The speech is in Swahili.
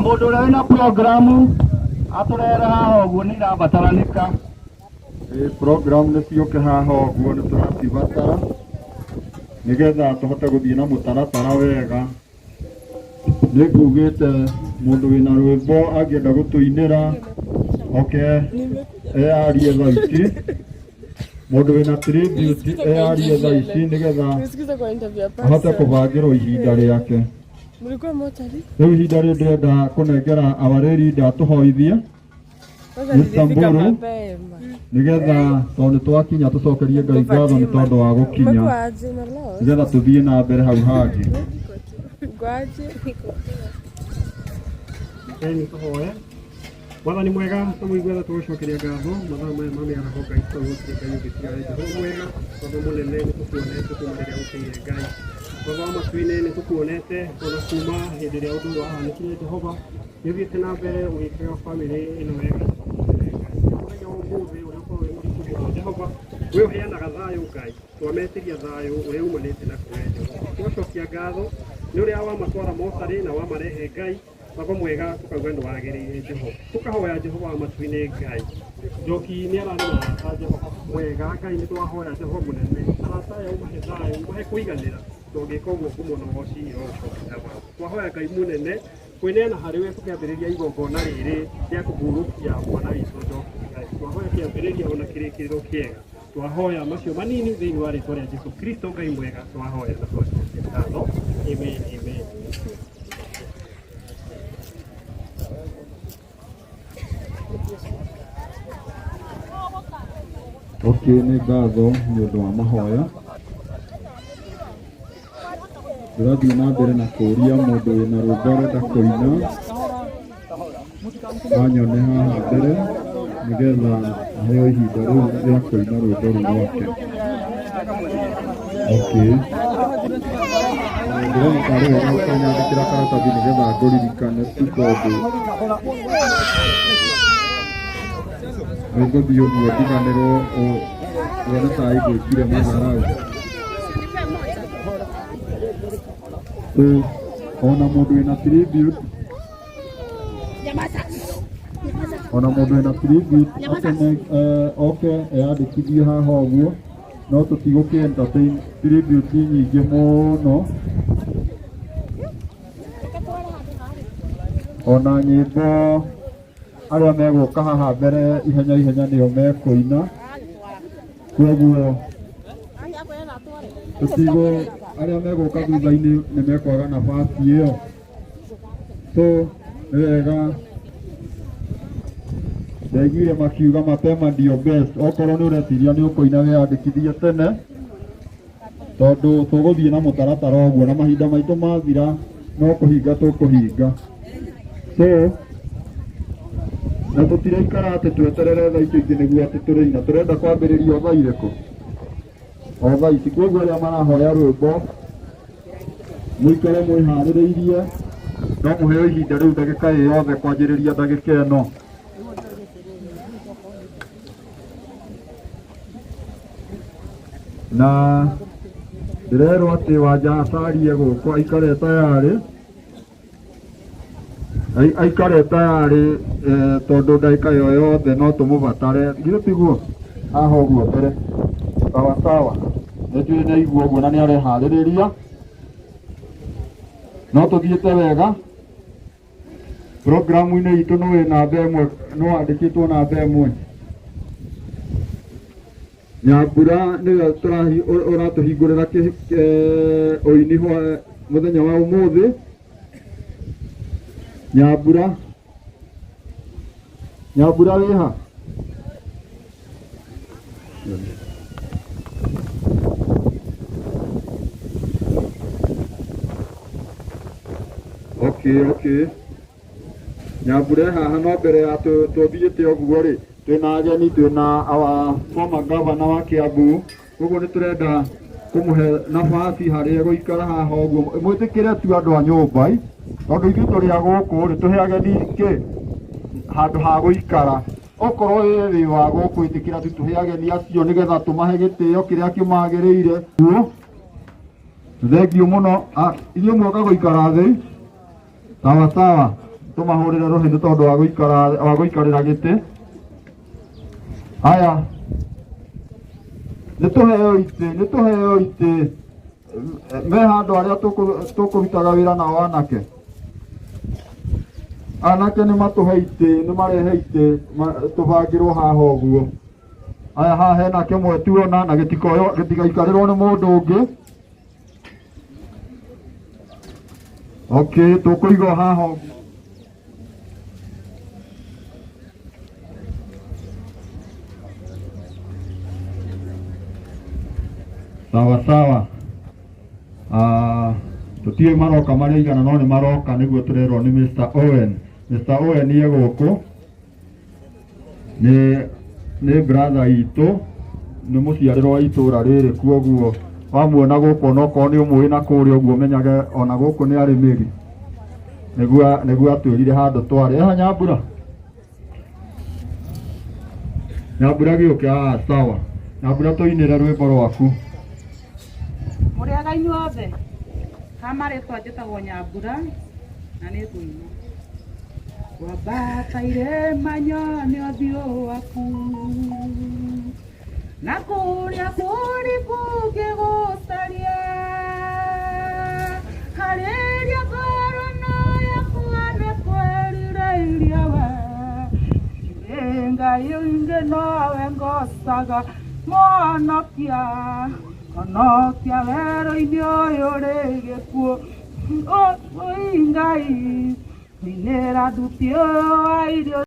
Mundu uria wina programu aturera haha uguo ni irabataranĩka. Program nĩ ciũke haha ũguo nĩ tũracibatara nĩgetha tũhote gũthiĩ na mũtaratara wega. Nĩ ngugĩte mũndũ wĩna rwĩmbo angĩenda gũtũinĩra oke eyarie thaa ici. Mũndũ wĩna tribute eyarie thaa ici nĩgetha ahote kũbangĩrwo ihinda rĩake. Rĩu ihinda rĩu ndĩrenda kũnengera awarĩri ndatũhoithie Mburu nĩgetha tondũ nĩtwakinya tũcokerie Ngai ngatho nĩ tondũ wa gũkinya nĩgetha tũthiĩ na mbere hau hangĩ. Nĩtũhoe. Mwathani mwega tũmũigue tha tũgũcokeria ngatho mathaa maya ma mĩaraho Ngai tũgũcokeria Ngai ũgĩtiga Jehova mwega tondũ mũnene nĩtũkuonete kuma rĩrĩa gũkinyire Ngai. Baba matu-inĩ nĩtũkuonete ona kuma hĩndĩ ĩrĩa ũndũ wahanĩkire Jehova nĩũthiĩte na mbere ũgĩkaga bamĩrĩ ĩno wega. Mũthenya wa ũmũthĩ ũrĩa ũkorwo wĩ mũritũ mũno Jehova we ũheanaga thayũ Ngai twametĩria thayũ ũrĩa umanĩte na kũwe Jehova. Tũgacokia ngatho nĩ ũrĩa wamatwara mocarĩ na wamarehe Ngai. Baba mwega tukauga nĩ wagĩrĩire Jehova. Tukahoya Jehova matu-inĩ Ngai. Njoki nĩ aranĩra Jehova mwega Ngai nĩ twahoya Jehova mũnene. Arata aya umahe thayũ umahe kũiganĩra tũngĩka ũguo kũmũnogoci ĩrogũcokia. Twahoya Ngai mũnene kwĩneana harĩ we tũkĩambĩrĩria igongona rĩrĩ rĩa kũhurũkia mwana witũ Njoki Ngai. Twahoya kĩambĩrĩria ona kĩrĩkĩrĩro kĩega. Twahoya macio manini thĩinĩ wa rĩtwa rĩa Jesũ Kristo Ngai mwega twahoya na twacokia ngatho. Amen, amen. Okay, nĩ ngatho nĩ ũndũ wa mahoya. Ndĩrathiĩ na mbere na kũria mũndũ wĩna rwĩmbo arenda kũina anyone haha mbere nĩgetha aheo ihinda rĩu rĩa kũina rwĩmbo rũu rwake. Okay. Ndĩrona tarĩ wega ũkanyandĩkĩra karatathi nĩgetha ngũririkane tu tondũ nĩngũthiĩ ũguo ndiganĩrwo wone ta igwĩkire matharaũ. So, ona mũndũ wĩna tribute oke eyandĩkithie haha ũguo, no tũtigũkĩ entertain tribute nyingĩ mũno. Ona nyĩmbo arĩa megũka haha mbere ihenya ihenya nĩo mekũina, koguo tũtigũ arĩa megũka thutha-inĩ nĩ mekwaga nafasi ĩyo. So nĩ wega ndaiguire makiuga mapema ndio best. Okorwo nĩ ũreciria nĩ ũkũina wĩyandĩkithie tene, tondũ tũgũthiĩ na mũtaratara ũguo na mahinda maitũ mathira no kũhinga tũkũhinga. So na tũtiraikara atĩ tweterere thaa icio ingĩ nĩguo atĩ tũrĩina, tũrenda kwambĩrĩria o thaa irĩkũ? O thaa ici. Koguo arĩa marahoya rwĩmbo mũikare mwĩharĩrĩirie, no mũheo ihinda rĩu ndagĩka ĩyothe kwanjĩrĩria ndagĩka ĩno. Na ndĩrerwo atĩ Wanja acarie gũkũ aikare tayarĩ tondũ ndagĩka ĩyo yothe no tũmũbatare. Githĩ tiguo? Haha ũguo mbere. Sawa sawa. Nĩnjũĩ nĩ aigua ũguo na nĩ areharĩrĩria. No tũthiĩte wega. Programu-inĩ itũ nĩ namba ĩmwe, nĩ wandĩkĩtwo namba ĩmwe. Nyambura nĩwe ũratũhingũrĩra ũini mũthenya wa ũmũthĩ. Nyambura wĩha? Okay. Nyambura haha no mbere ya tũthiĩte ũguo rĩ, twĩna ageni, twĩna our former governor wa Kiambu, koguo nĩ tũrenda kũmũhe nafasi harĩa gũikara haha ũguo. Mwĩtĩkĩre tu andũ a nyũmba, tondũ ithuĩ tũrĩ a gũkũ rĩ, tũhe ageni handũ ha gũikara. Okorwo wĩ wa gũkũ ĩtĩkĩra tu tũhe ageni acio nĩgetha tũmahe gĩtĩo kĩrĩa kĩmagĩrĩire. Thengiũ mũno. Inyuĩ mwoka gũikara thĩ? Sawa sawa. Tũmahũrĩre rũhĩndĩ tondũ wa gũikarĩra gĩtĩ. Haya, nĩtũheo itĩ me handũ arĩa tũkũrutaga wĩra nao anake. Anake nĩ matũhe itĩ, nĩ marehe itĩ tũbangĩrwo haha ũguo. Haya, haha hena kĩmwe tuona na gĩtigaikarĩrwo nĩ mũndũ ũngĩ. Okay, tũkũiga haha. Sawa sawa. Tũtiĩ maroka marĩa igana no nĩ maroka nĩguo tũrerwo nĩ Mr. Owen. Mr. Owen nĩ gũkũ. Nĩ brother itũ, nĩ mũciarĩrwo wa itũra rĩrĩ, koguo wamuona gũkũ onokorwo nĩ ũmũĩ na kũrĩa ũguo menyage ona gũkũ nĩ arĩmĩri. Nĩguo atwĩrire handũ twarĩ. Eha Nyambura. Nyambura gĩũke. Sawa. Nyambura tũinĩre rwĩmbo rwaku. Mũrĩaga inyuothe? Kamarĩtwa njĩtagwo Nyambura na nĩ ngũina. Wambata irĩma nyone ũthiũ waku, na kũrĩa kũriku ngĩgũcaria, harĩria ngoro yakwa nĩ kwĩrirĩirie we. Ngai ũngĩ nowe ngocaga, Mwonokia werũ-inĩ ũyũ ũrĩ gĩkuũ. Ngai, nĩra nduti ũyũ wa irio